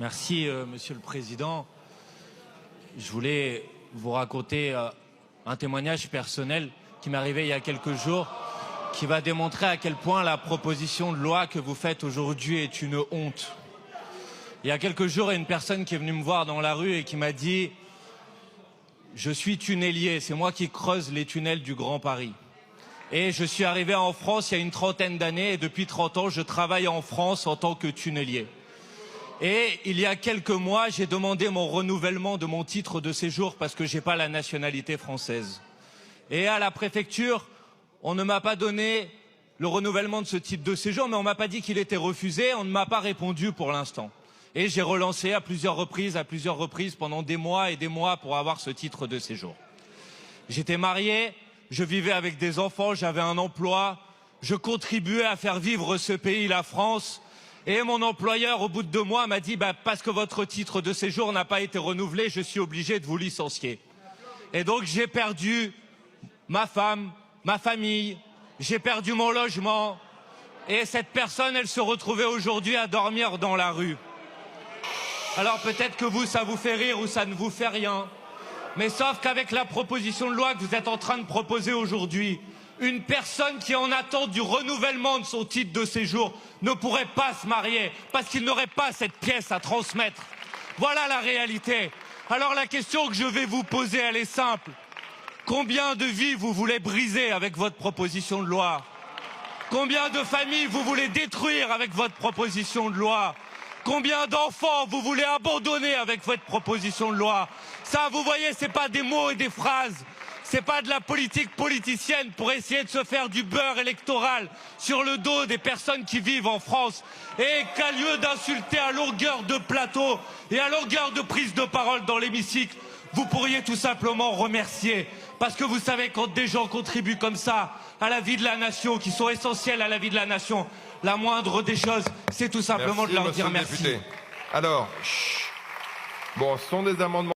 Merci, Monsieur le Président. Je voulais vous raconter un témoignage personnel qui m'est arrivé il y a quelques jours, qui va démontrer à quel point la proposition de loi que vous faites aujourd'hui est une honte. Il y a quelques jours, il y a une personne qui est venue me voir dans la rue et qui m'a dit « Je suis tunnelier, c'est moi qui creuse les tunnels du Grand Paris. Et je suis arrivé en France il y a une trentaine d'années et depuis 30 ans, je travaille en France en tant que tunnelier. Et il y a quelques mois, j'ai demandé mon renouvellement de mon titre de séjour parce que je n'ai pas la nationalité française. Et à la préfecture, on ne m'a pas donné le renouvellement de ce titre de séjour, mais on ne m'a pas dit qu'il était refusé, on ne m'a pas répondu pour l'instant. Et j'ai relancé à plusieurs reprises pendant des mois et des mois pour avoir ce titre de séjour. J'étais marié, je vivais avec des enfants, j'avais un emploi, je contribuais à faire vivre ce pays, la France. Et mon employeur, au bout de 2 mois, m'a dit parce que votre titre de séjour n'a pas été renouvelé, je suis obligé de vous licencier. Et donc j'ai perdu ma femme, ma famille, j'ai perdu mon logement. Et cette personne, elle se retrouvait aujourd'hui à dormir dans la rue. Alors peut-être que vous, ça vous fait rire ou ça ne vous fait rien. Mais sauf qu'avec la proposition de loi que vous êtes en train de proposer aujourd'hui, une personne qui est en attente du renouvellement de son titre de séjour ne pourrait pas se marier parce qu'il n'aurait pas cette pièce à transmettre. Voilà la réalité. Alors la question que je vais vous poser, elle est simple. Combien de vies vous voulez briser avec votre proposition de loi? Combien de familles vous voulez détruire avec votre proposition de loi? Combien d'enfants vous voulez abandonner avec votre proposition de loi? Ça, vous voyez, c'est pas des mots et des phrases. C'est pas de la politique politicienne pour essayer de se faire du beurre électoral sur le dos des personnes qui vivent en France. Et qu'à lieu d'insulter à longueur de plateau et à longueur de prise de parole dans l'hémicycle, vous pourriez tout simplement remercier. Parce que vous savez, quand des gens contribuent comme ça à la vie de la nation, qui sont essentiels à la vie de la nation, la moindre des choses, c'est tout simplement de leur dire merci. Alors, bon, ce sont des amendements.